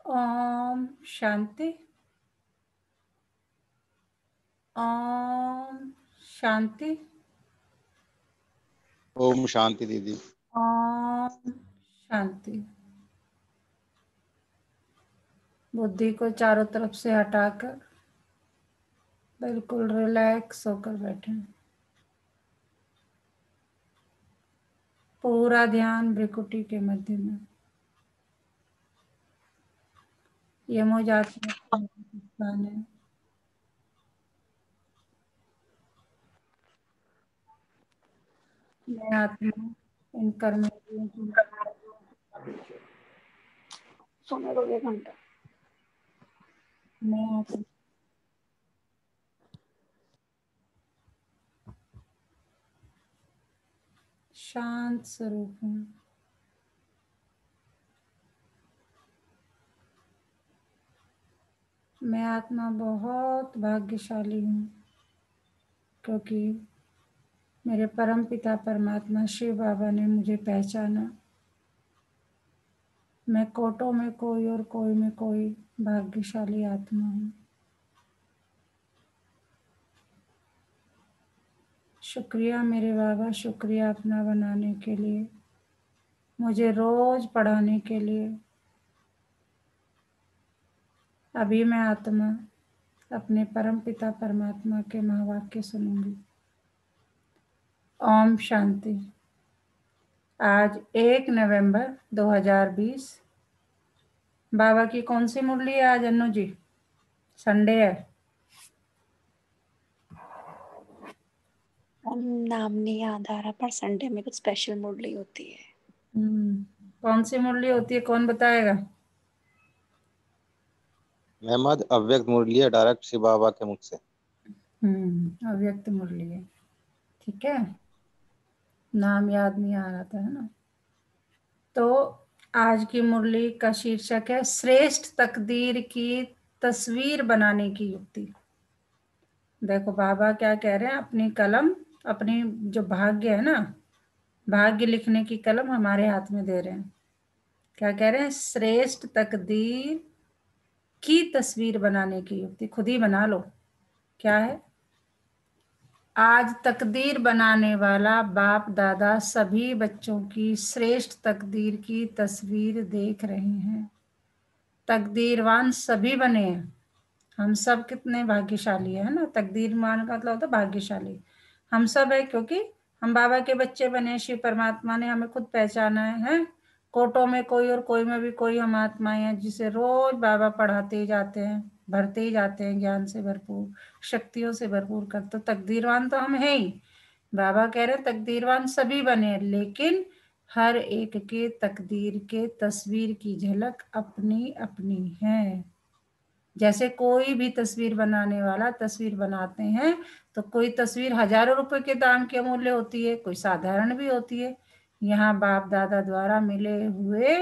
ओम शांति। ओम शांति। ओम शांति दीदी। ओम शांति। बुद्धि को चारों तरफ से हटाकर बिल्कुल रिलैक्स होकर बैठे। पूरा ध्यान भ्रिकुटी के मध्य में। यमोजात्मक स्थान है। मैं आत्मा इन कर्मेंद्रियों की सोने दो 1 घंटा। मैं आत्मा शांत स्वरूप हूँ। मैं आत्मा बहुत भाग्यशाली हूँ क्योंकि मेरे परम पिता परमात्मा शिव बाबा ने मुझे पहचाना। मैं कोटों में कोई और कोई में कोई भाग्यशाली आत्मा हूँ। शुक्रिया मेरे बाबा, शुक्रिया अपना बनाने के लिए, मुझे रोज पढ़ाने के लिए। अभी मैं आत्मा अपने परम पिता परमात्मा के महावाक्य सुनूंगी। ओम शांति। आज 1 नवंबर 2020। बाबा की कौन सी मुरली है आज अन्नू जी? संडे है। नाम नहीं याद आ रहा, पर संडे में कुछ स्पेशल मुरली होती है। कौन सी मुरली होती है, कौन बताएगा? अहमद अव्यक्त मुरली है, डायरेक्ट शिव बाबा के मुख से। अव्यक्त मुरली है। ठीक है, नाम याद नहीं आ रहा था, है ना? तो आज की मुरली का शीर्षक है श्रेष्ठ तकदीर की तस्वीर बनाने की युक्ति। देखो बाबा क्या कह रहे हैं, अपनी कलम, अपनी जो भाग्य है ना, भाग्य लिखने की कलम हमारे हाथ में दे रहे हैं। क्या कह रहे हैं? श्रेष्ठ तकदीर की तस्वीर बनाने की युक्ति। खुद ही बना लो। क्या है? आज तकदीर बनाने वाला बाप दादा सभी बच्चों की श्रेष्ठ तकदीर की तस्वीर देख रहे हैं। तकदीरवान सभी बने हैं। हम सब कितने भाग्यशाली है ना। तकदीरवान का मतलब होता है भाग्यशाली। हम सब है क्योंकि हम बाबा के बच्चे बने। शिव परमात्मा ने हमें खुद पहचाना है। कोटों में कोई और कोई में भी कोई हम आत्माएं हैं जिसे रोज बाबा पढ़ाते ही जाते हैं, भरते ही जाते हैं ज्ञान से भरपूर, शक्तियों से भरपूर कर। तो तकदीरवान तो हम हैं ही। बाबा कह रहे हैं तकदीरवान सभी बने, लेकिन हर एक के तकदीर के तस्वीर की झलक अपनी अपनी है। जैसे कोई भी तस्वीर बनाने वाला तस्वीर बनाते हैं तो कोई तस्वीर हजारों रुपए के दाम के अमूल्य होती है, कोई साधारण भी होती है। यहाँ बाप दादा द्वारा मिले हुए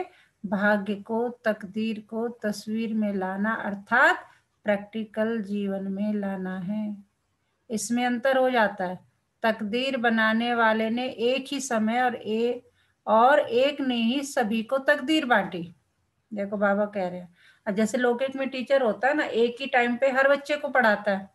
भाग्य को, तकदीर को तस्वीर में लाना अर्थात प्रैक्टिकल जीवन में लाना है। इसमें अंतर हो जाता है। तकदीर बनाने वाले ने एक ही समय और एक ने ही सभी को तकदीर बांटी। देखो बाबा कह रहे हैं, जैसे लौकिक में टीचर होता है ना, एक ही टाइम पे हर बच्चे को पढ़ाता है।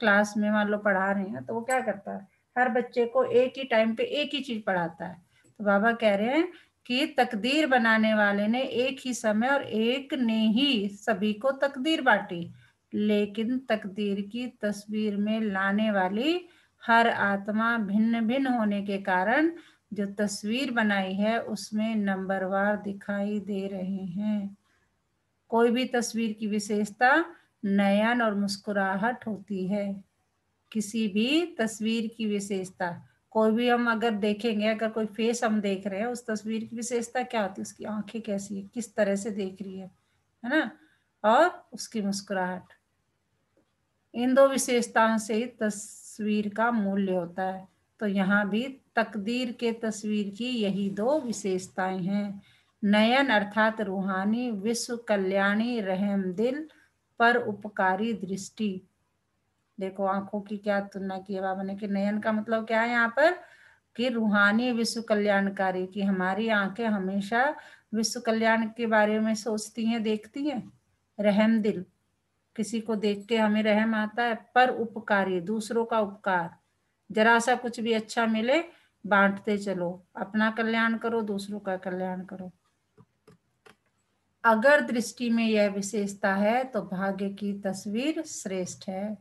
क्लास में मान लो पढ़ा रहे हैं तो वो क्या करता है, हर बच्चे को एक ही टाइम पे एक ही चीज पढ़ाता है। तो बाबा कह रहे हैं कि तकदीर बनाने वाले ने एक ही समय और एक ने ही सभी को तकदीर बांटी, लेकिन तकदीर की तस्वीर में लाने वाली हर आत्मा भिन्न भिन्न होने के कारण जो तस्वीर बनाई है उसमें नंबरवार दिखाई दे रहे हैं। कोई भी तस्वीर की विशेषता नयन और मुस्कुराहट होती है। किसी भी तस्वीर की विशेषता, कोई भी हम अगर देखेंगे, अगर कोई फेस हम देख रहे हैं, उस तस्वीर की विशेषता क्या होती है? उसकी आंखें कैसी है, किस तरह से देख रही है ना, और उसकी मुस्कुराहट। इन दो विशेषताओं से ही तस्वीर का मूल्य होता है। तो यहाँ भी तकदीर के तस्वीर की यही दो विशेषताएं हैं। नयन अर्थात रूहानी, विश्व कल्याणी, रहम दिल, पर उपकारी दृष्टि। देखो आंखों की क्या तुलना की है बाबा ने कि नयन का मतलब क्या है यहाँ पर कि रूहानी, विश्व कल्याणकारी, की हमारी आंखें हमेशा विश्व कल्याण के बारे में सोचती हैं, देखती हैं। रहम दिल, किसी को देख के हमें रहम आता है। पर उपकारी, दूसरों का उपकार, जरा सा कुछ भी अच्छा मिले बांटते चलो, अपना कल्याण करो, दूसरों का कल्याण करो। अगर दृष्टि में यह विशेषता है तो भाग्य की तस्वीर श्रेष्ठ है।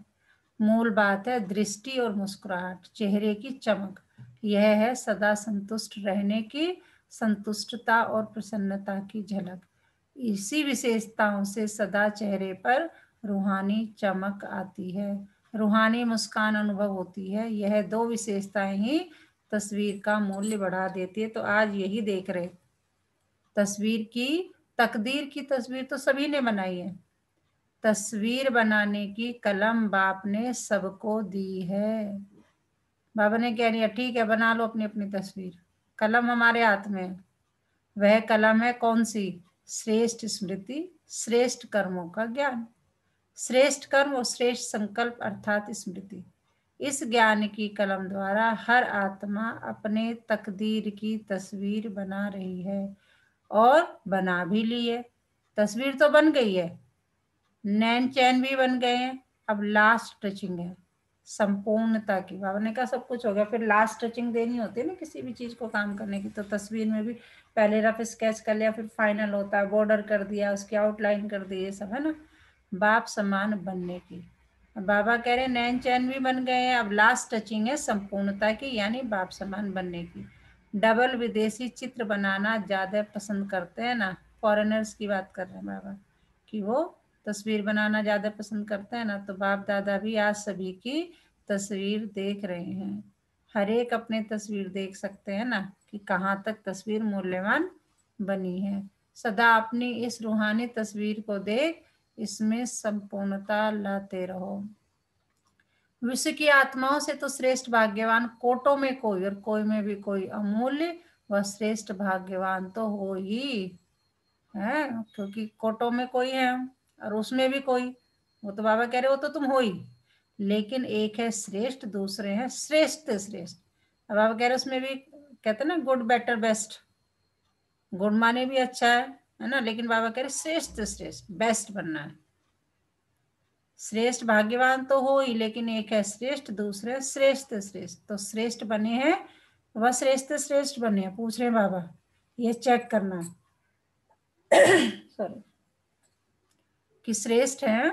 मूल बात है दृष्टि और मुस्कुराहट, चेहरे की चमक। यह है सदा संतुष्ट रहने की, संतुष्टता और प्रसन्नता की झलक। इसी विशेषताओं से सदा चेहरे पर रूहानी चमक आती है, रूहानी मुस्कान अनुभव होती है। यह दो विशेषताएं ही तस्वीर का मूल्य बढ़ा देती है। तो आज यही देख रहे, तस्वीर की, तकदीर की तस्वीर तो सभी ने बनाई है, तस्वीर बनाने की कलम बाप ने सबको दी है। बाबा ने कह दिया ठीक है बना लो अपनी अपनी तस्वीर, कलम हमारे हाथ में है। वह कलम है कौन सी? श्रेष्ठ स्मृति, श्रेष्ठ कर्मों का ज्ञान, श्रेष्ठ कर्म और श्रेष्ठ संकल्प अर्थात स्मृति। इस ज्ञान की कलम द्वारा हर आत्मा अपने तकदीर की तस्वीर बना रही है और बना भी ली है। तस्वीर तो बन गई है, नैन चैन भी बन गए हैं, अब लास्ट टचिंग है संपूर्णता की। बाबा ने कहा सब कुछ हो गया, फिर लास्ट टचिंग देनी होती है ना किसी भी चीज को काम करने की। तो तस्वीर में भी पहले रफ स्केच कर लिया, फिर फाइनल होता है, बॉर्डर कर दिया, उसकी आउटलाइन कर दी, ये सब है ना, बाप समान बनने की। बाबा कह रहे हैं नैन चैन भी बन गए हैं, अब लास्ट टचिंग है संपूर्णता की, यानी बाप समान बनने की। डबल विदेशी चित्र बनाना ज्यादा पसंद करते हैं ना, फॉरेनर्स की बात कर रहे हैं बाबा, कि वो तस्वीर बनाना ज्यादा पसंद करते हैं ना। तो बाप दादा भी आज सभी की तस्वीर देख रहे हैं, हर एक अपनी तस्वीर देख सकते हैं ना कि कहाँ तक तस्वीर मूल्यवान बनी है। सदा अपनी इस रूहानी तस्वीर को देख इसमें संपूर्णता लाते रहो। विश्व की आत्माओं से तो श्रेष्ठ भाग्यवान कोटों में कोई और कोई में भी कोई, अमूल्य व श्रेष्ठ भाग्यवान तो हो ही है, क्योंकि कोटों में कोई है और उसमें भी कोई, वो तो बाबा कह रहे हो तो तुम हो ही, लेकिन एक है श्रेष्ठ, दूसरे हैं श्रेष्ठ श्रेष्ठ। अब बाबा कह रहे उसमें भी कहते हैं ना गुड बेटर बेस्ट, गुड माने भी अच्छा है ना, लेकिन बाबा कह रहे श्रेष्ठ श्रेष्ठ, बेस्ट बनना है। श्रेष्ठ भाग्यवान तो हो ही, लेकिन एक है श्रेष्ठ, दूसरे श्रेष्ठ श्रेष्ठ। तो श्रेष्ठ बने हैं वह श्रेष्ठ श्रेष्ठ बने हैं, पूछ रहे बाबा, ये चेक करना है सॉरी, कि श्रेष्ठ है,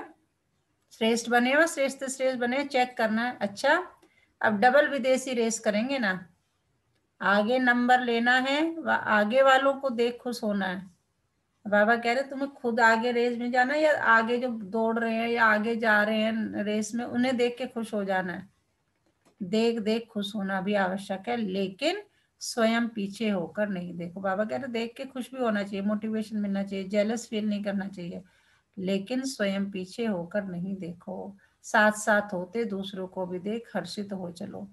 श्रेष्ठ बने व श्रेष्ठ श्रेष्ठ बने, चेक करना है। अच्छा अब डबल विदेशी रेस करेंगे ना, आगे नंबर लेना है व आगे वालों को देख खुश होना है। बाबा कह रहे तुम्हें खुद आगे रेस में जाना है या आगे जो दौड़ रहे हैं या आगे जा रहे हैं रेस में उन्हें देख के खुश हो जाना है। देख देख खुश होना भी आवश्यक है, लेकिन स्वयं पीछे होकर नहीं। देखो बाबा कह रहे देख के खुश भी होना चाहिए, मोटिवेशन मिलना चाहिए, जेलस फील नहीं करना चाहिए, लेकिन स्वयं पीछे होकर नहीं देखो, साथ साथ होते दूसरों को भी देख हर्षित हो चलो,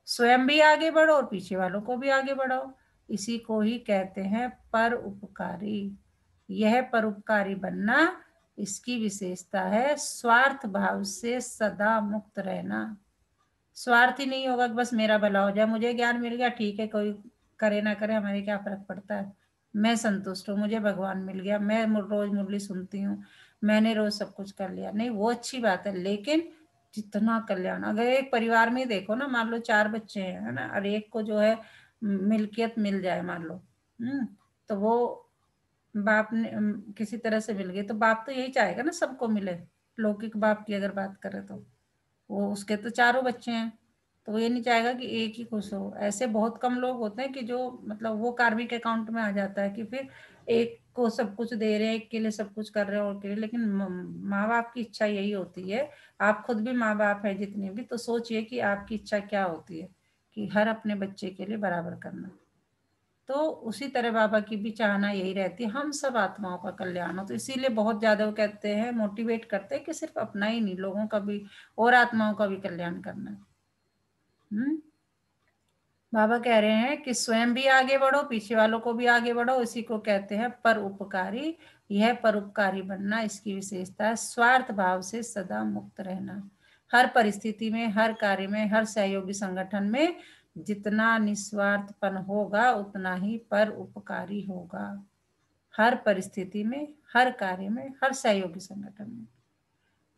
स्वयं भी आगे बढ़ो और पीछे वालों को भी आगे बढ़ाओ। इसी को ही कहते हैं पर उपकारी। यह परोपकारी बनना, इसकी विशेषता है स्वार्थ भाव से सदा मुक्त रहना। स्वार्थ ही नहीं होगा कि बस मेरा भला हो जाए, मुझे ज्ञान मिल गया ठीक है, कोई करे ना करे हमारे क्या फर्क पड़ता है, मैं संतुष्ट हूँ, मुझे भगवान मिल गया, मैं रोज मुरली सुनती हूँ, मैंने रोज सब कुछ कर लिया, नहीं वो अच्छी बात है, लेकिन जितना कल्याण, अगर एक परिवार में देखो ना, मान लो 4 बच्चे हैं है ना, और एक को जो है मिल्कियत मिल जाए मान लो, तो वो बाप ने किसी तरह से मिल गई, तो बाप तो यही चाहेगा ना सबको मिले। लौकिक बाप की अगर बात करें तो वो उसके तो 4 बच्चे हैं, तो वो ये नहीं चाहेगा कि एक ही खुश हो। ऐसे बहुत कम लोग होते हैं कि जो मतलब वो कार्मिक अकाउंट में आ जाता है कि फिर एक को सब कुछ दे रहे हैं, एक के लिए सब कुछ कर रहे हैं और के लिए, लेकिन माँ बाप की इच्छा यही होती है। आप खुद भी माँ बाप है जितने भी, तो सोचिए कि आपकी इच्छा क्या होती है कि हर अपने बच्चे के लिए बराबर करना। तो उसी तरह बाबा की भी चाहना यही रहती है हम सब आत्माओं का कल्याण हो। तो इसीलिए बहुत ज्यादा वो कहते हैं, मोटिवेट करते हैं कि सिर्फ अपना ही नहीं, लोगों का भी और आत्माओं का भी कल्याण करना है। बाबा कह रहे हैं कि स्वयं भी आगे बढ़ो, पीछे वालों को भी आगे बढ़ो, इसी को कहते हैं पर उपकारी। यह परोपकारी बनना, इसकी विशेषता है स्वार्थ भाव से सदा मुक्त रहना। हर परिस्थिति में, हर कार्य में, हर सहयोगी संगठन में जितना निस्वार्थपन होगा उतना ही पर उपकारी होगा। हर परिस्थिति में, हर कार्य में, हर सहयोगी संगठन में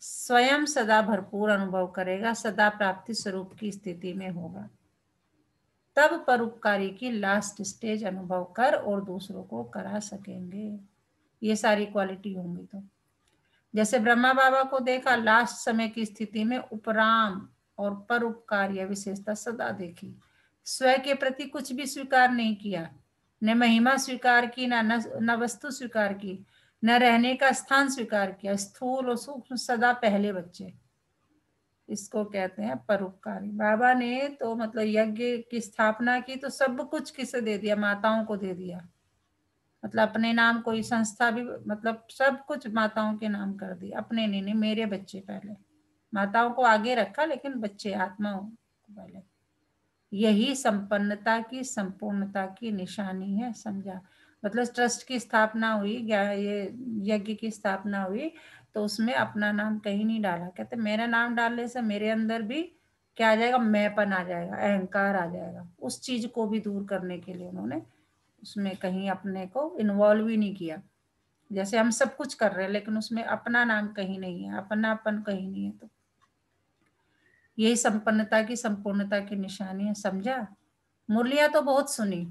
स्वयं सदा भरपूर अनुभव करेगा, सदा प्राप्ति स्वरूप की स्थिति में होगा, तब परोपकारी की लास्ट स्टेज अनुभव कर और दूसरों को करा सकेंगे। ये सारी क्वालिटी होंगी तो जैसे ब्रह्मा बाबा को देखा, लास्ट समय की स्थिति में उपराम और परोपकार यह विशेषता सदा देखी। स्वयं के प्रति कुछ भी स्वीकार नहीं किया, न महिमा स्वीकार की, न वस्तु स्वीकार की, न रहने का स्थान स्वीकार किया। स्थूल और सूक्ष्म सदा पहले बच्चे, इसको कहते हैं परोपकारी। बाबा ने तो मतलब यज्ञ की स्थापना की तो सब कुछ किसे दे दिया? माताओं को दे दिया। मतलब अपने नाम कोई संस्था भी, मतलब सब कुछ माताओं के नाम कर दिया, अपने नहीं, मेरे बच्चे पहले। माताओं को आगे रखा लेकिन बच्चे, आत्माओं को पहले। यही संपन्नता की, संपूर्णता की निशानी है, समझा? मतलब ट्रस्ट की स्थापना हुई, ये यज्ञ की स्थापना हुई तो उसमें अपना नाम कहीं नहीं डाला। कहते मेरा नाम डालने से मेरे अंदर भी क्या आ जाएगा? मैंपन आ जाएगा, अहंकार आ जाएगा। उस चीज को भी दूर करने के लिए उन्होंने उसमें कहीं अपने को इन्वॉल्व ही नहीं किया। जैसे हम सब कुछ कर रहे हैं लेकिन उसमें अपना नाम कहीं नहीं है, अपनापन कहीं नहीं है। तो यही संपन्नता की, संपूर्णता की निशानी है, समझा? मुरलियां तो बहुत सुनी,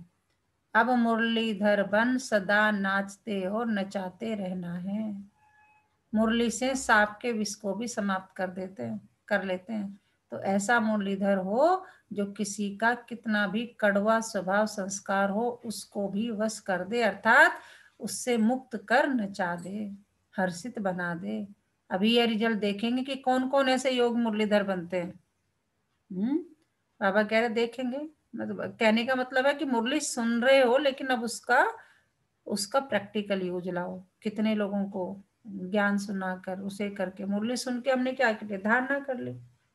अब मुरलीधर बन सदा नाचते और नचाते रहना है। मुरली से सांप के विष को भी समाप्त कर लेते हैं। तो ऐसा मुरलीधर हो जो किसी का कितना भी कड़वा स्वभाव संस्कार हो उसको भी वश कर दे, अर्थात उससे मुक्त कर नचा दे, हर्षित बना दे। अभी ये रिजल्ट देखेंगे कि कौन कौन ऐसे योग मुरलीधर बनते हैं। बाबा कह रहे देखेंगे। मतलब कहने का मतलब है कि मुरली सुन रहे हो लेकिन अब उसका प्रैक्टिकल यूज लाओ। कितने लोगों को ज्ञान सुनाकर उसे करके, मुरली सुन के हमने क्या किया? धारणा कर ली।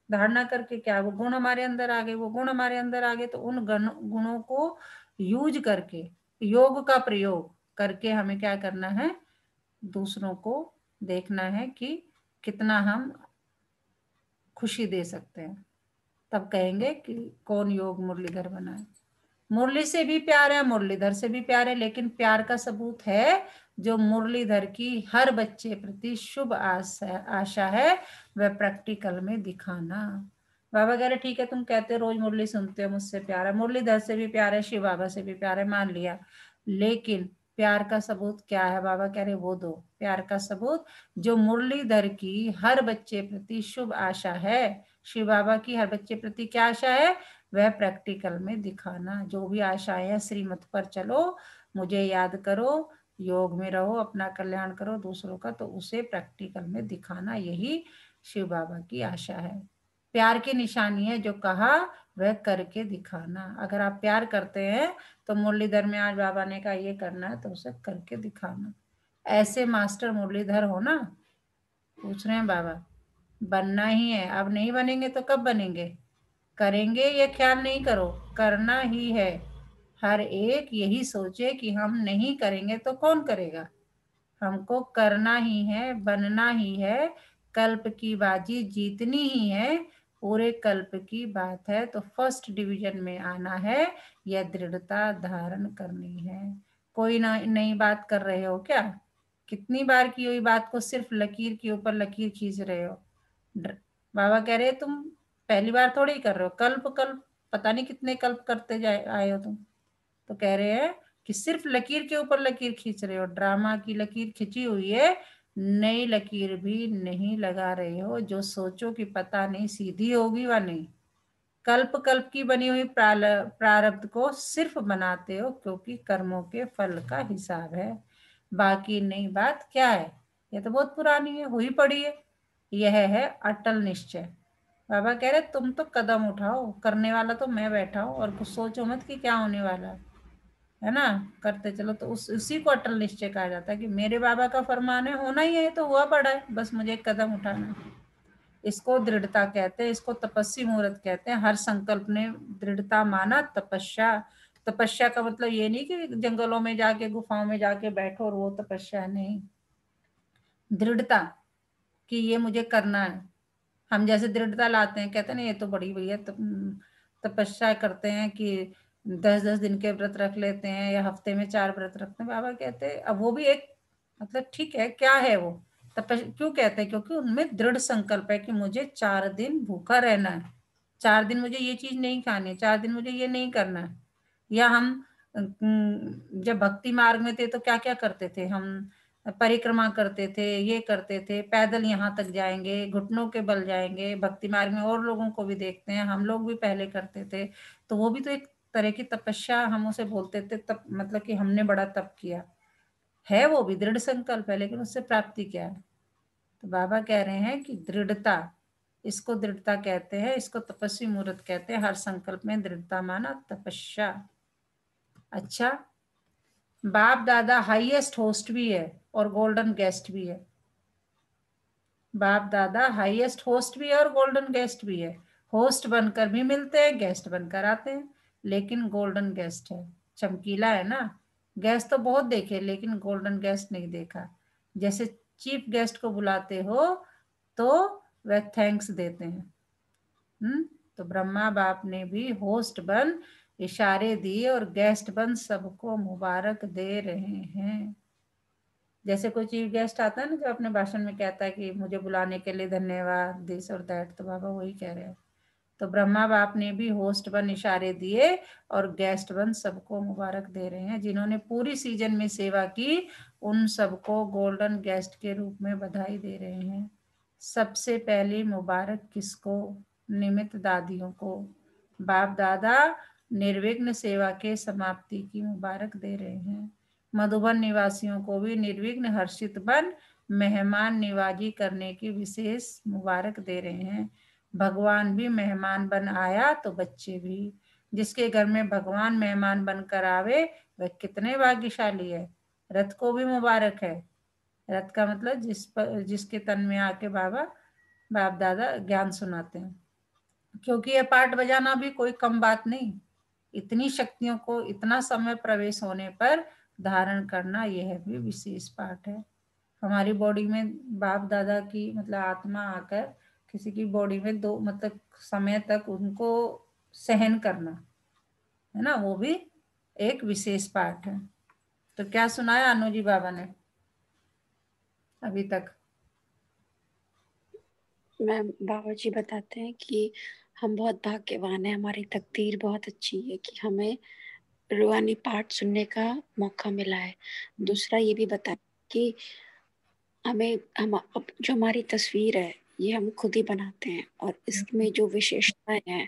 धारणा करके क्या, वो गुण हमारे अंदर आ गए, वो गुण हमारे अंदर आ गए। तो उन गुणों को यूज करके, योग का प्रयोग करके हमें क्या करना है? दूसरों को देखना है कि कितना हम खुशी दे सकते हैं। तब कहेंगे कि कौन योग मुरलीधर बना है। मुरली से भी प्यार है, मुरलीधर से भी प्यार है, लेकिन प्यार का सबूत है जो मुरलीधर की हर बच्चे प्रति शुभ आशा है वह प्रैक्टिकल में दिखाना। बाबा कह रहे ठीक है, तुम कहते हो रोज मुरली सुनते हो, मुझसे प्यार है, मुरलीधर से भी प्यार है, शिव बाबा से भी प्यार है, मान लिया, लेकिन प्यार का सबूत क्या है? बाबा कह रहे वो दो। प्यार का सबूत जो मुरलीधर की हर बच्चे प्रति शुभ आशा है, शिव बाबा की हर बच्चे प्रति क्या आशा है? वह प्रैक्टिकल में दिखाना। जो भी आशाएं है, श्रीमत पर चलो, मुझे याद करो, योग में रहो, अपना कल्याण करो, दूसरों का, तो उसे प्रैक्टिकल में दिखाना। यही शिव बाबा की आशा है। प्यार की निशानी है जो कहा वह करके दिखाना। अगर आप प्यार करते हैं तो मुरलीधर में आज बाबा ने कहा ये करना है तो उसे करके दिखाना। ऐसे मास्टर मुरलीधर हो ना, पूछ रहे हैं बाबा, बनना ही है। अब नहीं बनेंगे तो कब बनेंगे? करेंगे ये ख्याल नहीं करो, करना ही है। हर एक यही सोचे कि हम नहीं करेंगे तो कौन करेगा? हमको करना ही है, बनना ही है, कल्प की बाजी जीतनी ही है। पूरे कल्प की बात है तो फर्स्ट डिवीजन में आना है, यह दृढ़ता धारण करनी है। कोई नई बात कर रहे हो क्या? कितनी बार की हुई बात को सिर्फ लकीर के ऊपर लकीर खींच रहे हो। बाबा कह रहे तुम पहली बार थोड़ी कर रहे हो, कल्प कल्प पता नहीं कितने कल्प करते जाए आए हो तुम। तो कह रहे हैं कि सिर्फ लकीर के ऊपर लकीर खींच रहे हो, ड्रामा की लकीर खींची हुई है, नई लकीर भी नहीं लगा रहे हो। जो सोचो कि पता नहीं सीधी होगी व नहीं। कल्प कल्प की बनी हुई प्रारब्ध को सिर्फ बनाते हो क्योंकि कर्मों के फल का हिसाब है। बाकी नई बात क्या है? ये तो बहुत पुरानी है, हुई पड़ी है। यह है अटल निश्चय। बाबा कह रहे तुम तो कदम उठाओ, करने वाला तो मैं बैठा हूं, और कुछ सोचो मत कि क्या होने वाला है ना, करते चलो। तो उसी को अटल निश्चय कहा जाता है कि मेरे बाबा का फरमान है, होना ही है तो हुआ पड़ा है, बस मुझे एक कदम उठाना है। इसको दृढ़ता कहते हैं, इसको तपस्वी मुहूर्त कहते हैं। हर संकल्प ने दृढ़ता माना तपस्या। तपस्या का मतलब ये नहीं कि जंगलों में जाके, गुफाओं में जाके बैठो और वो तपस्या नहीं। दृढ़ता कि ये मुझे करना है। हम जैसे दृढ़ता लाते हैं, कहते हैं ना ये तो बड़ी भैया तपस्या करते हैं कि 10-10 दिन के व्रत रख लेते हैं या हफ्ते में 4 व्रत रखते हैं। बाबा कहते हैं अब वो भी एक मतलब ठीक है, क्या है वो तपस्या, क्यों कहते हैं? क्योंकि उनमें दृढ़ संकल्प है कि मुझे 4 दिन भूखा रहना है, 4 दिन मुझे ये चीज नहीं खानी है, 4 दिन मुझे ये नहीं करना है। या हम जब भक्ति मार्ग में थे तो क्या क्या करते थे हम? परिक्रमा करते थे, ये करते थे, पैदल यहाँ तक जाएंगे, घुटनों के बल जाएंगे। भक्ति मार्ग में और लोगों को भी देखते हैं, हम लोग भी पहले करते थे, तो वो भी तो एक तरह की तपस्या हम उसे बोलते थे। तप मतलब कि हमने बड़ा तप किया है, वो भी दृढ़ संकल्प है, लेकिन उससे प्राप्ति क्या है? तो बाबा कह रहे हैं कि दृढ़ता, इसको दृढ़ता कहते हैं, इसको तपस्वी मुहूर्त कहते हैं। हर संकल्प में दृढ़ता माना तपस्या। अच्छा, बाप दादा हाईएस्ट होस्ट भी है और गोल्डन गेस्ट भी है। बाप दादा हाईएस्ट होस्ट भी है और गोल्डन गेस्ट भी है। होस्ट बनकर भी मिलते हैं, गेस्ट बनकर आते हैं, लेकिन गोल्डन गेस्ट है, चमकीला है ना। गेस्ट तो बहुत देखे, लेकिन गोल्डन गेस्ट नहीं देखा। जैसे चीफ गेस्ट को बुलाते हो तो वह थैंक्स देते हैं। तो ब्रह्मा बाप ने भी होस्ट बन इशारे दिए और गेस्ट बन सबको मुबारक दे रहे हैं। जैसे कोई चीफ गेस्ट आता है ना, जो अपने भाषण में कहता है कि मुझे बुलाने के लिए धन्यवाद, दिस और दैट, तो बाबा वही कह रहे हैं। तो ब्रह्मा बाप ने भी होस्ट बन इशारे दिए और गेस्ट बन सबको मुबारक दे रहे हैं। जिन्होंने पूरी सीजन में सेवा की उन सबको गोल्डन गेस्ट के रूप में बधाई दे रहे हैं। सबसे पहली मुबारक किसको? निमित्त दादियों को। बाप दादा निर्विघ्न सेवा के समाप्ति की मुबारक दे रहे हैं। मधुबन निवासियों को भी निर्विघ्न हर्षित बन मेहमान निवाजी करने की विशेष मुबारक दे रहे हैं। भगवान भी मेहमान बन आया तो बच्चे भी। जिसके घर में भगवान मेहमान बनकर आवे वह कितने भाग्यशाली है। रथ को भी मुबारक है। रथ का मतलब जिसके तन में आके बाबा बाप दादा ज्ञान सुनाते हैं। क्योंकि यह पाठ बजाना भी कोई कम बात नहीं। इतनी शक्तियों को इतना समय प्रवेश होने पर धारण करना यह भी विशेष पाठ है। हमारी बॉडी में बाप दादा की मतलब आत्मा आकर किसी की बॉडी में दो मतलब समय तक उनको सहन करना है ना, वो भी एक विशेष पाठ है। तो क्या सुनाया अनुजी बाबा ने अभी तक? मैम बाबा जी बताते हैं कि हम बहुत भाग्यवान हैं, हमारी तकदीर बहुत अच्छी है कि हमें रूहानी पाठ सुनने का मौका मिला है। दूसरा ये भी बताया कि हम अब जो हमारी तस्वीर है ये हम खुद ही बनाते हैं और इसमें जो विशेषताएं हैं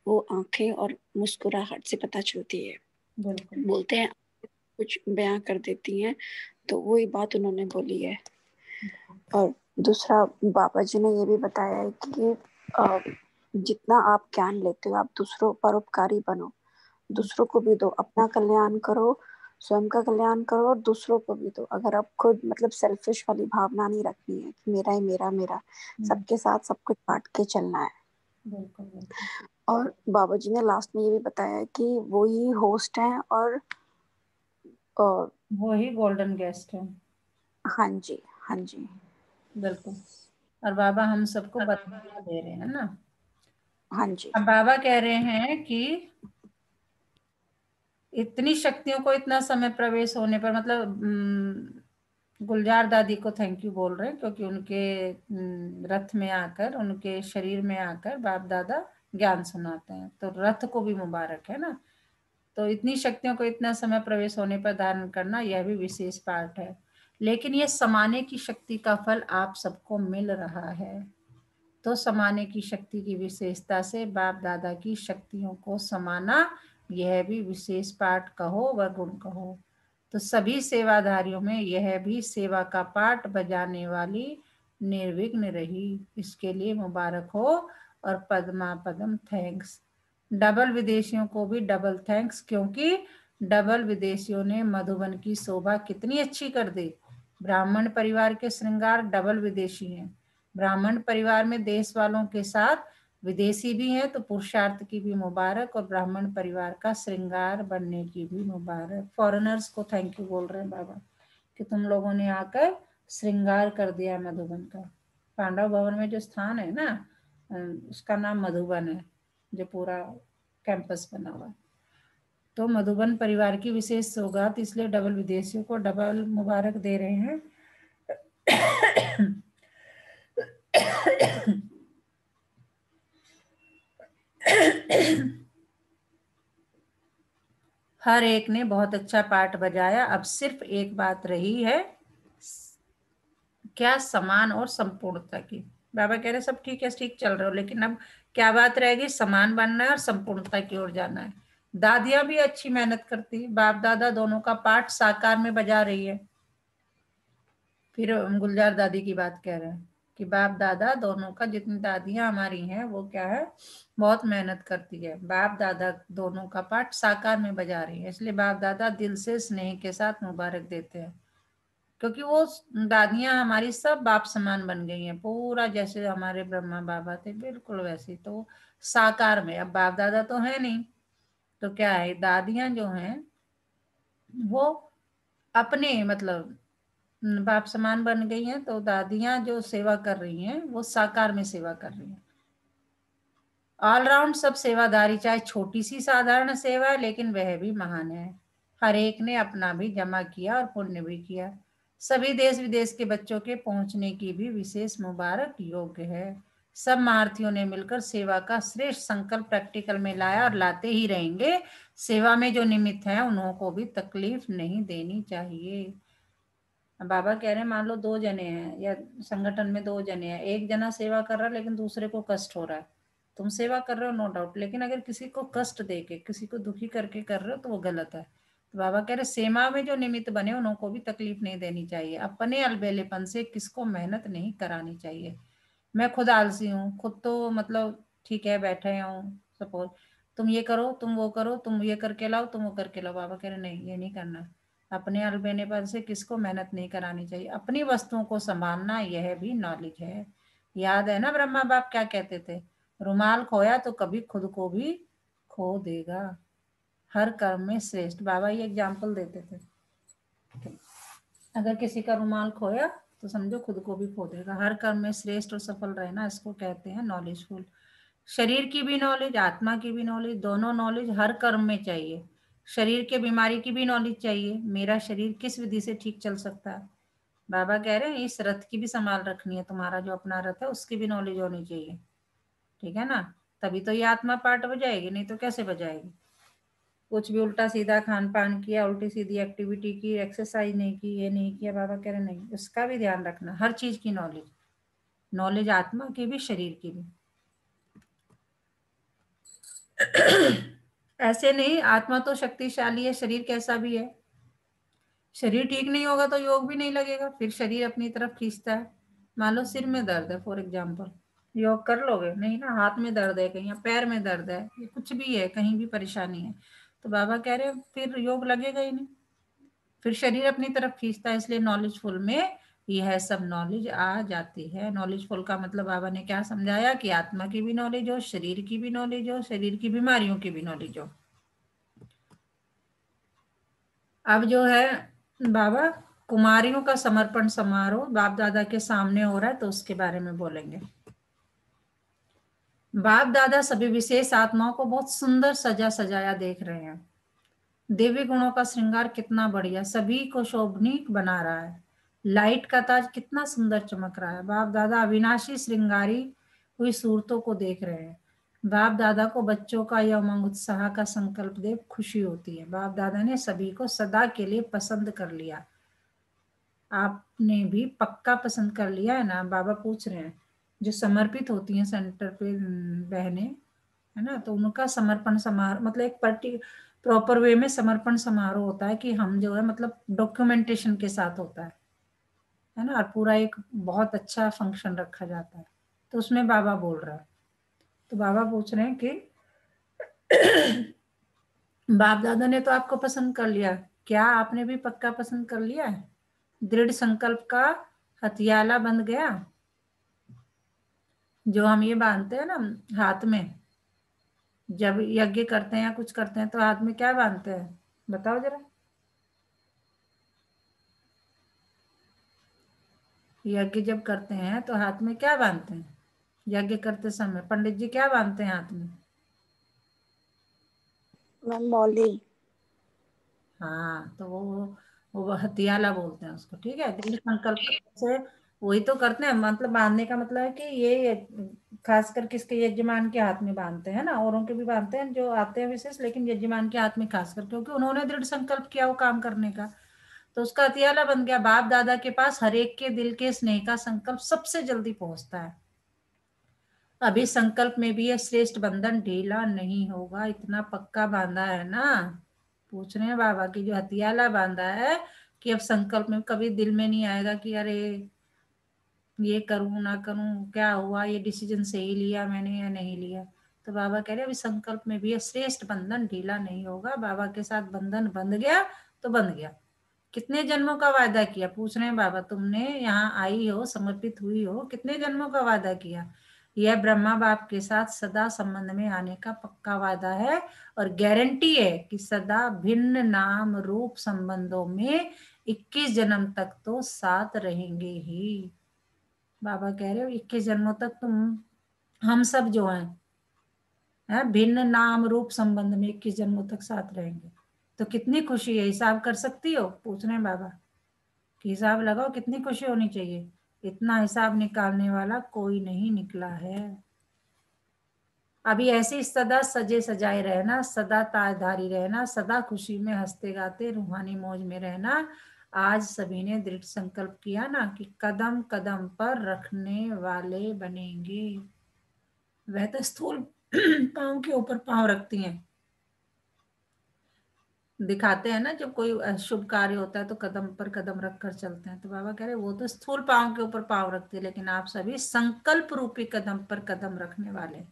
वो आंखें और मुस्कुराहट से पता चलती है। बिल्कुल बोलते हैं कुछ बयां कर देती हैं, तो वही बात उन्होंने बोली है। और दूसरा बाबा जी ने ये भी बताया है कि जितना आप ज्ञान लेते हो आप दूसरों परोपकारी बनो, दूसरों को भी दो, अपना कल्याण करो, स्वयं का कल्याण करो और दूसरों को भी दो। अगर आप खुद मतलब सेल्फिश वाली भावना नहीं रखनी है कि मेरा ही मेरा मेरा, सबके साथ सब कुछ बांट के चलना है। बिल्कुल बिल्कुल। और बाबा जी ने लास्ट में ये भी बताया है कि वो ही होस्ट हैं और वो ही गोल्डन गेस्ट है। हाँ जी, हाँ जी, बिल्कुल। और बाबा हम सबको बधाई दे रहे हैं ना। हाँ जी, अब बाबा कह रहे हैं कि इतनी शक्तियों को इतना समय प्रवेश होने पर मतलब गुलजार दादी को थैंक यू बोल रहे हैं, क्योंकि उनके रथ में आकर, उनके शरीर में आकर बाप दादा ज्ञान सुनाते हैं, तो रथ को भी मुबारक है ना। तो इतनी शक्तियों को इतना समय प्रवेश होने पर धारण करना यह भी विशेष पाठ है। लेकिन यह समाने की शक्ति का फल आप सबको मिल रहा है। तो समाने की शक्ति की विशेषता से बाप दादा की शक्तियों को समाना यह भी विशेष पाठ कहो व गुण कहो। तो सभी सेवाधारियों में यह भी सेवा का पाठ बजाने वाली निर्विघ्न रही, इसके लिए मुबारक हो और पद्मा पदम थैंक्स। डबल विदेशियों को भी डबल थैंक्स, क्योंकि डबल विदेशियों ने मधुबन की शोभा कितनी अच्छी कर दी। ब्राह्मण परिवार के श्रृंगार डबल विदेशी हैं। ब्राह्मण परिवार में देश वालों के साथ विदेशी भी हैं, तो पुरुषार्थ की भी मुबारक और ब्राह्मण परिवार का श्रृंगार बनने की भी मुबारक। फॉरेनर्स को थैंक यू बोल रहे हैं बाबा कि तुम लोगों ने आकर श्रृंगार कर दिया मधुबन का। पांडव भवन में जो स्थान है ना, उसका नाम मधुबन है, जो पूरा कैंपस बना हुआ है। तो मधुबन परिवार की विशेष सौगात, इसलिए डबल विदेशियों को डबल मुबारक दे रहे हैं। हर एक ने बहुत अच्छा पार्ट बजाया। अब सिर्फ एक बात रही है, क्या? समान और संपूर्णता की। बाबा कह रहे सब ठीक है, ठीक चल रहे हो, लेकिन अब क्या बात रहेगी? समान बनना है और संपूर्णता की ओर जाना है। दादियां भी अच्छी मेहनत करती, बाप दादा दोनों का पार्ट साकार में बजा रही है। फिर गुलजार दादी की बात कह रहे हैं कि बाप दादा दोनों का, जितनी दादियां हमारी हैं वो क्या है, बहुत मेहनत करती है। बाप दादा दोनों का पार्ट साकार में बजा रही है, इसलिए बाप दादा दिल से स्नेह के साथ मुबारक देते हैं, क्योंकि वो दादियां हमारी सब बाप समान बन गई हैं, पूरा जैसे हमारे ब्रह्मा बाबा थे बिल्कुल वैसी। तो साकार में, अब बाप दादा तो है नहीं, तो क्या है, दादियां जो हैं वो अपने मतलब बाप समान बन गई हैं, तो दादियां जो सेवा कर रही हैं वो साकार में सेवा कर रही हैं। ऑलराउंड सब सेवादारी, चाहे छोटी सी साधारण सेवा है लेकिन वह भी महान है। हर एक ने अपना भी जमा किया और पुण्य भी किया। सभी देश विदेश के बच्चों के पहुंचने की भी विशेष मुबारक योग्य है। सब महारथियों ने मिलकर सेवा का श्रेष्ठ संकल्प प्रैक्टिकल में लाया और लाते ही रहेंगे। सेवा में जो निमित्त है उन्हों को भी तकलीफ नहीं देनी चाहिए। बाबा कह रहे हैं मान लो 2 जने हैं या संगठन में 2 जने हैं, एक जना सेवा कर रहा है लेकिन दूसरे को कष्ट हो रहा है। तुम सेवा कर रहे हो नो डाउट, लेकिन अगर किसी को कष्ट दे के, किसी को दुखी करके कर रहे हो तो वो गलत है। तो बाबा कह रहे सेवा में जो निमित्त बने उनको भी तकलीफ नहीं देनी चाहिए। अपने अलबेलेपन से किसको मेहनत नहीं करानी चाहिए। मैं खुद आलसी हूँ, खुद तो मतलब ठीक है बैठे हूँ, सपोज तुम ये करो, तुम वो करो, तुम ये करके लाओ, तुम वो करके लाओ। बाबा कह रहे नहीं, ये नहीं करना। अपने अलबेलेपन से किसको मेहनत नहीं करानी चाहिए। अपनी वस्तुओं को संभालना यह भी नॉलेज है। याद है ना ब्रह्मा बाप क्या कहते थे, रुमाल खोया तो कभी खुद को भी खो देगा। हर कर्म में श्रेष्ठ, बाबा ये एग्जाम्पल देते थे, अगर किसी का रुमाल खोया तो समझो खुद को भी खो देगा। हर कर्म में श्रेष्ठ और सफल रहना, इसको कहते हैं नॉलेजफुल। शरीर की भी नॉलेज, आत्मा की भी नॉलेज, दोनों नॉलेज हर कर्म में चाहिए। शरीर के बीमारी की भी नॉलेज चाहिए, मेरा शरीर किस विधि से ठीक चल सकता है। बाबा कह रहे हैं इस रथ की भी संभाल रखनी है, तुम्हारा जो अपना रथ है उसकी भी नॉलेज होनी चाहिए, ठीक है ना। तभी तो ये आत्मा पाठ बजाएगी, नहीं तो कैसे बजाएगी। कुछ भी उल्टा सीधा खान पान किया, उल्टी सीधी एक्टिविटी की, एक्सरसाइज नहीं की, ये नहीं किया, बाबा कह रहे नहीं, उसका भी ध्यान रखना। हर चीज की नॉलेज, नॉलेज आत्मा की भी शरीर की भी। ऐसे नहीं, आत्मा तो शक्तिशाली है, शरीर कैसा भी है। शरीर ठीक नहीं होगा तो योग भी नहीं लगेगा, फिर शरीर अपनी तरफ खींचता है। मान लो सिर में दर्द है फॉर एग्जाम्पल, योग कर लोगे नहीं ना। हाथ में दर्द है कहीं, पैर में दर्द है, ये कुछ भी है, कहीं भी परेशानी है, तो बाबा कह रहे हैं फिर योग लगेगा ही नहीं, फिर शरीर अपनी तरफ खींचता है। इसलिए नॉलेजफुल में यह सब नॉलेज आ जाती है। नॉलेजफुल का मतलब बाबा ने क्या समझाया कि आत्मा की भी नॉलेज हो, शरीर की भी नॉलेज हो, शरीर की बीमारियों की भी नॉलेज हो। अब जो है बाबा कुमारियों का समर्पण समारोह बाप दादा के सामने हो रहा है, तो उसके बारे में बोलेंगे। बाप दादा सभी विशेष आत्माओं को बहुत सुंदर सजा सजाया देख रहे हैं। देवी गुणों का श्रृंगार कितना बढ़िया, सभी को शोभनीक बना रहा है। लाइट का ताज कितना सुंदर चमक रहा है। बाप दादा अविनाशी श्रृंगारी हुई सूरतों को देख रहे हैं। बाप दादा को बच्चों का यह उमंग उत्साह का संकल्प देख खुशी होती है। बाप दादा ने सभी को सदा के लिए पसंद कर लिया। आपने भी पक्का पसंद कर लिया है ना। बाबा पूछ रहे हैं जो समर्पित होती हैं सेंटर पे बहनें, है ना, तो उनका समर्पण समारोह मतलब एक प्रॉपर वे में समर्पण समारोह होता है कि हम जो है मतलब डॉक्यूमेंटेशन के साथ होता है ना, और पूरा एक बहुत अच्छा फंक्शन रखा जाता है। तो उसमें बाबा बोल रहा है, तो बाबा पूछ रहे हैं कि बाप दादा ने तो आपको पसंद कर लिया, क्या आपने भी पक्का पसंद कर लिया है? दृढ़ संकल्प का हथियाला बंध गया। जो हम ये बांधते हैं ना हाथ में, जब यज्ञ करते हैं या कुछ करते हैं तो हाथ में क्या बांधते हैं, बताओ जरा। यज्ञ जब करते हैं तो हाथ में क्या बांधते हैं? यज्ञ करते समय पंडित जी क्या बांधते हैं हाथ में? मैम मौली। हाँ, तो वो हथियाला बोलते हैं उसको, ठीक है। दृढ़ संकल्प से वही तो करते हैं, मतलब बांधने का मतलब है कि ये खासकर किसके, यजमान के हाथ में बांधते हैं ना, औरों के भी बांधते हैं जो आते हैं विशेष, लेकिन यजमान के हाथ में खासकर, क्योंकि उन्होंने दृढ़ संकल्प किया वो काम करने का, तो उसका हथियाला बन गया। बाप दादा के पास हर एक के दिल के स्नेह का संकल्प सबसे जल्दी पहुंचता है। अभी संकल्प में भी यह श्रेष्ठ बंधन ढीला नहीं होगा, इतना पक्का बांधा है ना। पूछ रहे हैं बाबा की जो हथियाला बांधा है कि अब संकल्प में कभी दिल में नहीं आएगा कि अरे ये करूं ना करूं, क्या हुआ, ये डिसीजन सही लिया मैंने या नहीं लिया। तो बाबा कह रहे अभी संकल्प में भी यह श्रेष्ठ बंधन ढीला नहीं होगा। बाबा के साथ बंधन बंध गया तो बंध गया। कितने जन्मों का वादा किया, पूछ रहे हैं बाबा, तुमने यहाँ आई हो, समर्पित हुई हो, कितने जन्मों का वादा किया। यह ब्रह्मा बाप के साथ सदा संबंध में आने का पक्का वादा है, और गारंटी है कि सदा भिन्न नाम रूप संबंधों में 21 जन्म तक तो साथ रहेंगे ही। बाबा कह रहे हो 21 जन्मों तक तुम, हम सब जो हैं भिन्न नाम रूप संबंध में 21 जन्मों तक साथ रहेंगे। तो कितनी खुशी है, हिसाब कर सकती हो, पूछ रहे हैं बाबा कि हिसाब लगाओ कितनी खुशी होनी चाहिए। इतना हिसाब निकालने वाला कोई नहीं निकला है। अभी ऐसे ही सदा सजे सजाए रहना, सदा ताजधारी रहना, सदा खुशी में हंसते गाते रूहानी मौज में रहना। आज सभी ने दृढ़ संकल्प किया ना कि कदम कदम पर रखने वाले बनेंगे। वह तो स्थूल पांव के ऊपर पांव रखती हैं, दिखाते हैं ना, जब कोई शुभ कार्य होता है तो कदम पर कदम रख कर चलते हैं। तो बाबा कह रहे वो तो स्थूल पांव के ऊपर पांव रखते हैं, लेकिन आप सभी संकल्प रूपी कदम पर कदम रखने वाले।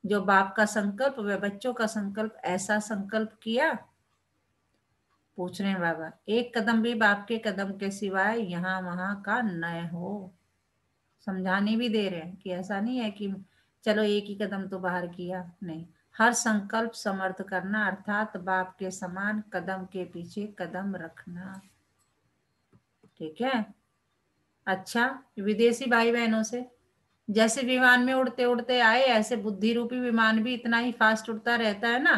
जो बाप का संकल्प, वह बच्चों का संकल्प, ऐसा संकल्प किया। पूछ रहे हैं बाबा एक कदम भी बाप के कदम के सिवाय यहाँ वहां का न हो। समझाने भी दे रहे हैं कि ऐसा नहीं है कि चलो एक ही कदम तो बाहर किया, नहीं, हर संकल्प समर्थ करना, अर्थात बाप के समान कदम के पीछे कदम रखना। ठीक है। अच्छा, विदेशी भाई बहनों से, जैसे विमान में उड़ते उड़ते आए, ऐसे बुद्धि रूपी विमान भी इतना ही फास्ट उड़ता रहता है ना।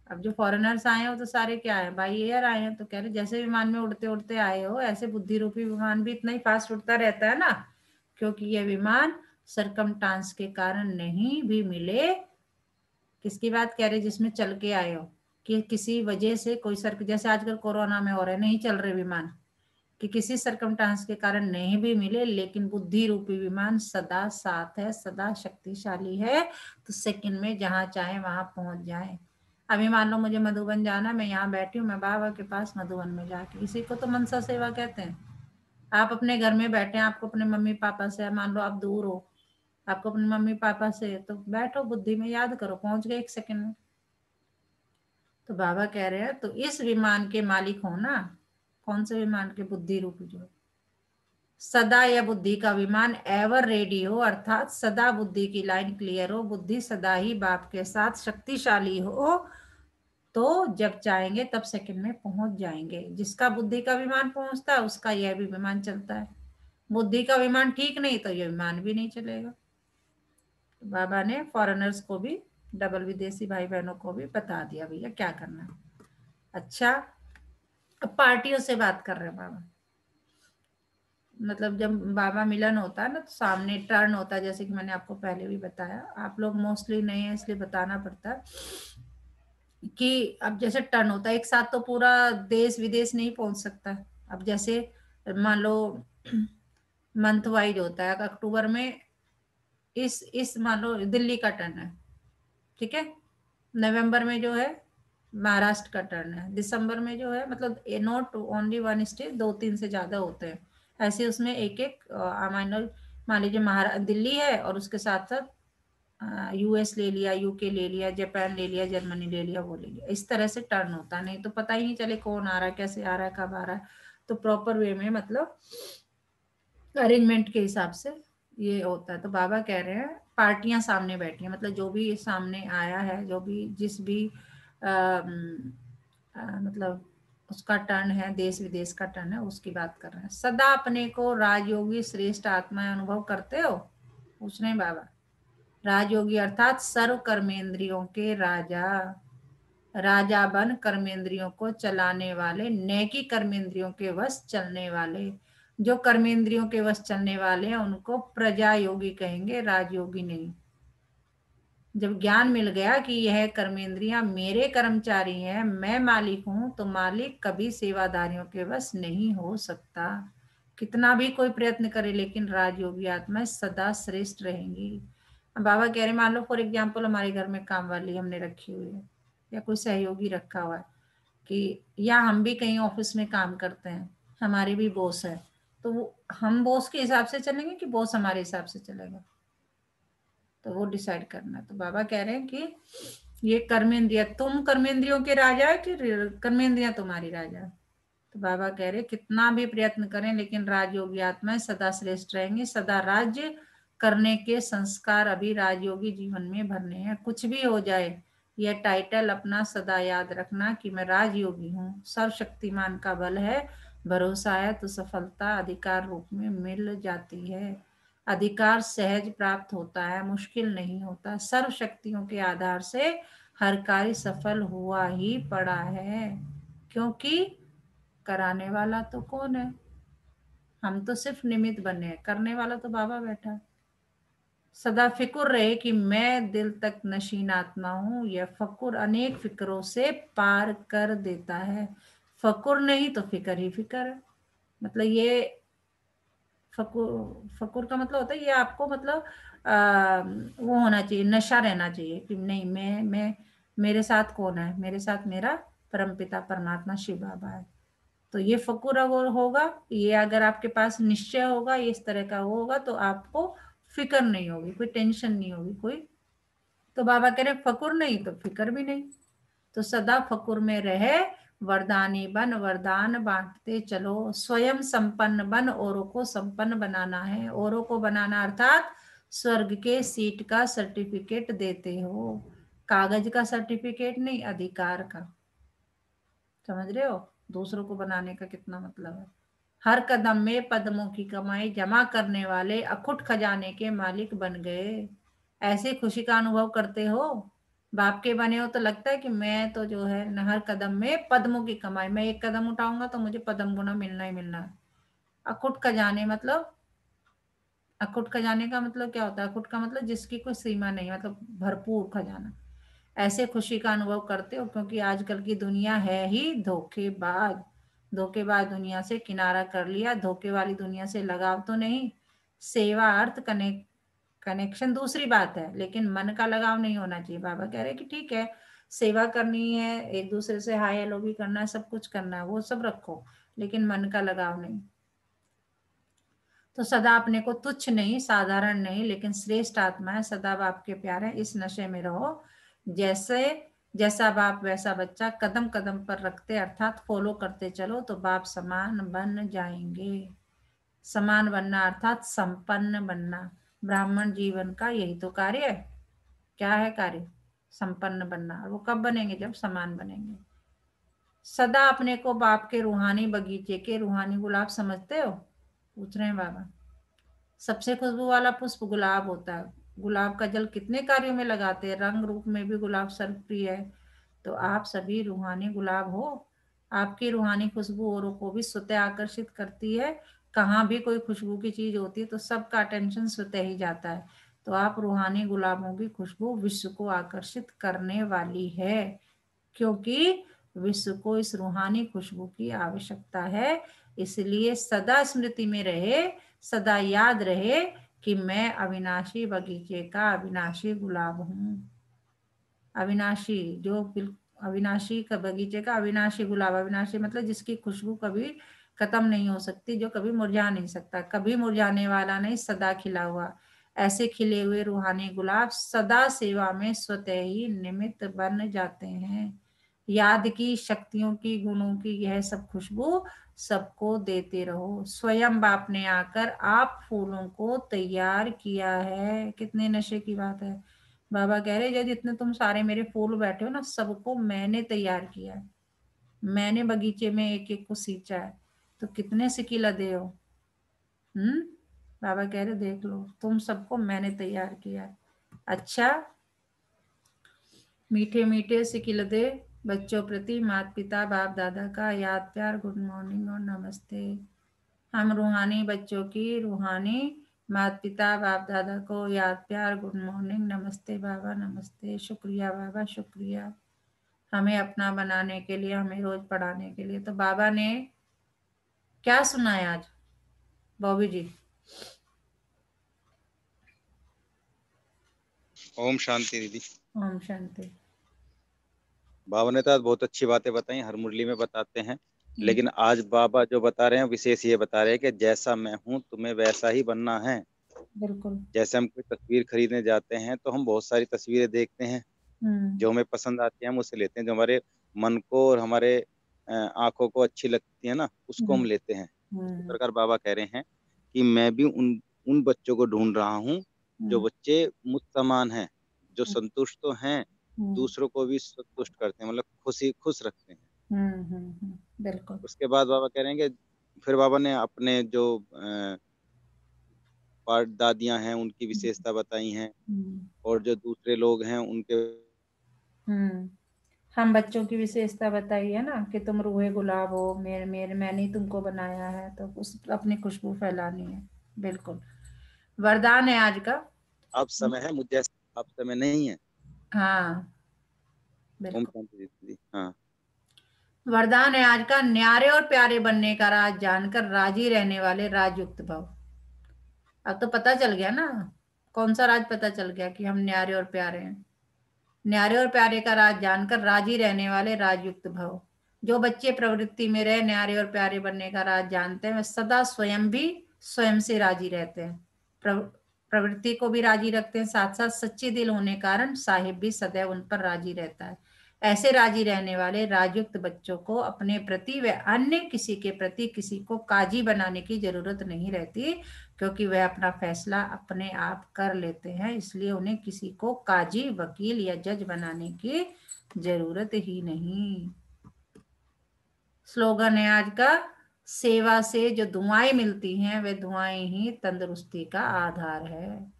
अब जो फॉरेनर्स आए हैं वो तो सारे क्या है, बाई एयर आए हैं, तो कह रहे जैसे विमान में उड़ते उड़ते आए हो, ऐसे बुद्धि रूपी विमान भी इतना ही फास्ट उड़ता रहता है ना। क्योंकि ये विमान सरकमस्टांस के कारण नहीं भी मिले। किसकी बात कह रहे, जिसमें चल के आए हो, कि किसी वजह से कोई जैसे आजकल कोरोना में हो रहा है, नहीं चल रहे विमान, कि किसी सरकमस्टांस के कारण नहीं भी मिले, लेकिन बुद्धि रूपी विमान सदा साथ है, सदा शक्तिशाली है, तो सेकंड में जहां चाहे वहां पहुंच जाए। अभी मान लो मुझे मधुबन जाना, मैं यहाँ बैठी हूँ, मैं बाबा के पास मधुबन में जाके, इसी को तो मनसा सेवा कहते हैं। आप अपने घर में बैठे हैं, आपको अपने मम्मी पापा से, मान लो आप दूर हो, आपको अपने मम्मी पापा से, तो बैठो बुद्धि में याद करो, पहुंच गए 1 सेकंड में। तो बाबा कह रहे हैं तो इस विमान के मालिक हो ना। कौन से विमान के, बुद्धि रूपी जो सदा यह बुद्धि का विमान एवर रेडी हो, अर्थात सदा बुद्धि की लाइन क्लियर हो, बुद्धि सदा ही बाप के साथ शक्तिशाली हो, तो जब चाहेंगे तब सेकंड में पहुंच जाएंगे। जिसका बुद्धि का विमान पहुंचता है उसका यह भी विमान चलता है। बुद्धि का विमान ठीक नहीं तो यह विमान भी नहीं चलेगा। तो बाबा ने फॉरेनर्स को भी, डबल विदेशी भाई बहनों को भी बता दिया भैया क्या करना है। अच्छा, अब पार्टियों से बात कर रहे हैं बाबा। मतलब जब बाबा मिलन होता है ना, तो सामने टर्न होता है, जैसे कि मैंने आपको पहले भी बताया, आप लोग मोस्टली नहीं है इसलिए बताना पड़ता है कि अब जैसे टर्न होता है, एक साथ तो पूरा देश विदेश नहीं पहुंच सकता। अब जैसे मान लो मंथ वाइज होता है, अक्टूबर में इस मान लो दिल्ली का टर्न है, ठीक है, नवंबर में जो है महाराष्ट्र का टर्न है, दिसंबर में जो है, मतलब नॉट ओनली वन स्टेट, 2-3 से ज्यादा होते हैं ऐसे, उसमें एक एक मान लीजिए दिल्ली है और उसके साथ साथ यूएस ले लिया, यूके ले लिया, जापान ले लिया, जर्मनी ले लिया, वो ले लिया, इस तरह से टर्न होता, नहीं तो पता ही नहीं चले कौन आ रहा है, कैसे आ रहा है, कब आ रहा है। तो प्रॉपर वे में, मतलब अरेंजमेंट के हिसाब से ये होता है। तो बाबा कह रहे हैं पार्टियां सामने बैठी हैं, मतलब जो भी सामने आया है, जो भी जिस भी मतलब उसका टर्न है, देश विदेश का टर्न है, उसकी बात कर रहे हैं। सदा अपने को राजयोगी श्रेष्ठ आत्मा अनुभव करते हो, पूछ रहे हैं बाबा। राजयोगी अर्थात सर्व कर्मेंद्रियों के राजा। राजा बन कर्मेंद्रियों को चलाने वाले, नेकी कर्मेंद्रियों के वश चलने वाले। जो कर्मेंद्रियों के वश चलने वाले हैं उनको प्रजा योगी कहेंगे, राजयोगी नहीं। जब ज्ञान मिल गया कि यह कर्मेंद्रियां मेरे कर्मचारी हैं, मैं मालिक हूं, तो मालिक कभी सेवादारियों के वश नहीं हो सकता। कितना भी कोई प्रयत्न करे, लेकिन राजयोगी आत्माएं सदा श्रेष्ठ रहेंगी। अब बाबा कह रहे, मान लो फॉर एग्जाम्पल हमारे घर में काम वाली हमने रखी हुई है या कोई सहयोगी रखा हुआ है, कि या हम भी कहीं ऑफिस में काम करते हैं, हमारे भी बॉस है, तो हम बॉस के हिसाब से चलेंगे कि बॉस हमारे हिसाब से चलेगा, तो वो डिसाइड करना। तो बाबा कह रहे हैं कि ये कर्मेंद्रिया, तुम कर्मेंद्रियों के राजा है कि कर्मेंद्रिया तुम्हारी राजा है। तो बाबा कह रहे कितना भी प्रयत्न करें, लेकिन राजयोगी आत्माएं सदा श्रेष्ठ रहेंगी। सदा राज्य करने के संस्कार अभी राजयोगी जीवन में भरने हैं। कुछ भी हो जाए, यह टाइटल अपना सदा याद रखना कि मैं राजयोगी हूँ। सर्वशक्तिमान का बल है, भरोसा है तो सफलता अधिकार रूप में मिल जाती है। अधिकार सहज प्राप्त होता है, मुश्किल नहीं होता। सर्व शक्तियों के आधार से हर कार्य सफल हुआ ही पड़ा है, क्योंकि कराने वाला तो कौन है? हम तो सिर्फ निमित्त बने हैं, करने वाला तो बाबा बैठा है। सदा फिक्र रहे कि मैं दिल तक नशीन आत्मा हूं। यह फकुर अनेक फिक्रों से पार कर देता है। फकुर नहीं तो फिक्र ही फिक्र है। मतलब ये फकुर का मतलब होता है ये आपको मतलब वो होना चाहिए, नशा रहना चाहिए कि नहीं, मैं मेरे साथ कौन है? मेरे साथ मेरा परमपिता परमात्मा शिव बाबा है। तो ये फकुर अगर होगा, ये अगर आपके पास निश्चय होगा, ये इस तरह का वो होगा, तो आपको फिक्र नहीं होगी, कोई टेंशन नहीं होगी कोई। तो बाबा कह रहे फकुर नहीं तो फिक्र भी नहीं। तो सदा फकुर में रहे, वरदानी बन, वरदान बांटते चलो। स्वयं संपन्न बन, औरों को संपन्न बनाना है। औरों को बनाना अर्थात स्वर्ग के सीट का सर्टिफिकेट देते हो, कागज का सर्टिफिकेट नहीं, अधिकार का। समझ रहे हो दूसरों को बनाने का कितना मतलब है? हर कदम में पद्मों की कमाई जमा करने वाले अखुट खजाने के मालिक बन गए। ऐसे खुशी का अनुभव करते हो? बाप के बने हो तो लगता है कि मैं तो जो है न, हर कदम में पद्मों की कमाई, मैं एक कदम उठाऊंगा तो मुझे पद्म गुना मिलना ही मिलना है। अखुट खजाने मतलब, अखुट खजाने का मतलब क्या होता है? अखुट का मतलब जिसकी कोई सीमा नहीं, मतलब भरपूर खजाना। ऐसे खुशी का अनुभव करते हो, क्योंकि आजकल की दुनिया है ही धोखेबाज। धोखेबाज दुनिया से किनारा कर लिया, धोखे वाली दुनिया से लगाव तो नहीं। सेवा अर्थ कनेक्शन दूसरी बात है, लेकिन मन का लगाव नहीं होना चाहिए। बाबा कह रहे कि ठीक है, सेवा करनी है, एक दूसरे से हाय हेलो भी करना है, सब कुछ करना है, वो सब रखो, लेकिन मन का लगाव नहीं। तो सदा अपने को तुच्छ नहीं, साधारण नहीं, लेकिन श्रेष्ठ आत्मा है, सदा बाप के प्यारे हैं, इस नशे में रहो। जैसे जैसा बाप वैसा बच्चा, कदम कदम पर रखते अर्थात फॉलो करते चलो तो बाप समान बन जाएंगे। समान बनना अर्थात संपन्न बनना। ब्राह्मण जीवन का यही तो कार्य है। क्या है कार्य? संपन्न बनना। और वो कब बनेंगे? जब समान बनेंगे। सदा अपने को बाप के रूहानी बगीचे के रूहानी गुलाब समझते हो? पूछ रहे हैं बाबा। सबसे खुशबू वाला पुष्प गुलाब होता है। गुलाब का जल कितने कार्यों में लगाते हैं, रंग रूप में भी गुलाब सर्वप्रिय है। तो आप सभी रूहानी गुलाब हो। आपकी रूहानी खुशबू औरों को भी स्वतः आकर्षित करती है। कहाँ भी कोई खुशबू की चीज होती है तो सबका अटेंशन स्वतः ही जाता है। तो आप रूहानी गुलाबों की खुशबू विश्व को आकर्षित करने वाली है, क्योंकि विश्व को इस रूहानी खुशबू की आवश्यकता है। इसलिए सदा स्मृति में रहे, सदा याद रहे कि मैं अविनाशी बगीचे का अविनाशी गुलाब हूँ। अविनाशी जो अविनाशी का बगीचे का अविनाशी गुलाब। अविनाशी मतलब जिसकी खुशबू कभी खत्म नहीं हो सकती, जो कभी मुरझा नहीं सकता, कभी मुरझाने वाला नहीं, सदा खिला हुआ। ऐसे खिले हुए रूहानी गुलाब सदा सेवा में स्वतः ही निमित्त बन जाते हैं। याद की, शक्तियों की, गुणों की यह सब खुशबू सबको देते रहो। स्वयं बाप ने आकर आप फूलों को तैयार किया है। कितने नशे की बात है। बाबा कह रहे जो जितने तुम सारे मेरे फूल बैठे हो ना, सबको मैंने तैयार किया है। मैंने बगीचे में एक एक को सींचा है। तो कितने सिकी लदे हो। बाबा कह रहे देख लो, तुम सबको मैंने तैयार किया है। अच्छा, मीठे मीठे सिकिलदे बच्चों प्रति माता पिता बाप दादा का याद प्यार, गुड मॉर्निंग और नमस्ते। हम रूहानी बच्चों की रूहानी माता पिता बाप दादा को याद प्यार, गुड मॉर्निंग, नमस्ते बाबा, नमस्ते, शुक्रिया बाबा, शुक्रिया हमें अपना बनाने के लिए, हमें रोज पढ़ाने के लिए। तो बाबा ने क्या सुनाया आज बॉबी जी? ओम शांति दीदी। ओम शांति। बाबा ने तो आज बहुत अच्छी बातें बताई, हर मुरली में बताते हैं। हम्म, लेकिन आज बाबा जो बता रहे हैं विशेष ये बता रहे हैं कि जैसा मैं हूँ तुम्हें वैसा ही बनना है। बिल्कुल। जैसे हम कोई तस्वीर खरीदने जाते हैं तो हम बहुत सारी तस्वीरें देखते हैं, हम्म, जो हमें पसंद आती है हम उसे लेते हैं, जो हमारे मन को और हमारे आंखों को अच्छी लगती है ना उसको हम्म, हम लेते हैं। इसी हम्म, प्रकार बाबा कह रहे हैं कि मैं भी उन उन बच्चों को ढूंढ रहा हूँ जो हम्म, बच्चे मुझ समान हैं, जो संतुष्ट तो हैं, हम्म, दूसरों को भी संतुष्ट करते हैं, मतलब खुश रखते हैं। बिल्कुल। उसके बाद बाबा कह रहे हैं कि फिर बाबा ने अपने जो दादियां हैं उनकी विशेषता बताई हैं, हम्म, और जो दूसरे लोग हैं उनके। हम्म। हम बच्चों की विशेषता बताई है ना कि तुम रूहे गुलाब हो, मेरे मेरे मैंने ही तुमको बनाया है, तो उस अपनी खुशबू फैलानी है। बिल्कुल। वरदान है आज का। अब समय है, मुझे अब समय नहीं है। हाँ, ओम बिल्कुल। शांति दीदी। हाँ। वरदान है आज का, न्यारे और प्यारे बनने का राज जानकर राजी रहने वाले राजयुक्त भव। अब तो पता चल गया ना, कौन सा राज पता चल गया कि हम न्यारे और प्यारे हैं। न्यारे और प्यारे का राज जानकर राजी रहने वाले राजयुक्त भव। जो बच्चे प्रवृत्ति में रहे न्यारे और प्यारे बनने का राज जानते हैं वे सदा स्वयं भी स्वयं से राजी रहते हैं, प्रवृत्ति को भी राजी रखते हैं, साथ साथ सच्चे दिल होने कारण साहिब भी सदैव उन पर राजी रहता है। ऐसे राजी रहने वाले राजयुक्त बच्चों को अपने प्रति व अन्य किसी के प्रति किसी को काजी बनाने की जरूरत नहीं रहती, क्योंकि वह अपना फैसला अपने आप कर लेते हैं, इसलिए उन्हें किसी को काजी, वकील या जज बनाने की जरूरत ही नहीं। स्लोगन है आज का, सेवा से जो दुआएं मिलती हैं वे दुआएं ही तंदुरुस्ती का आधार है।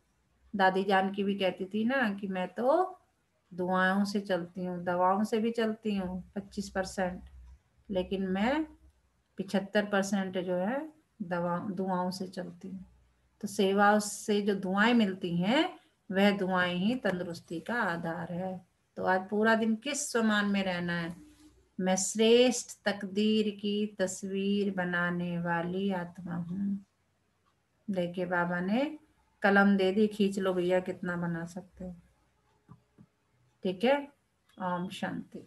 दादी जान की भी कहती थी ना कि मैं तो दुआओं से चलती हूँ, दवाओं से भी चलती हूँ 25%, लेकिन मैं 75% जो है दवा दुआओं से चलती हूँ। तो सेवा से जो दुआएं मिलती हैं वह दुआएं ही तंदुरुस्ती का आधार है। तो आज पूरा दिन किस स्वमान में रहना है? मैं श्रेष्ठ तकदीर की तस्वीर बनाने वाली आत्मा हूँ। देखिए बाबा ने कलम दे दी, खींच लो भैया कितना बना सकते हो। ठीक है। ओम शांति।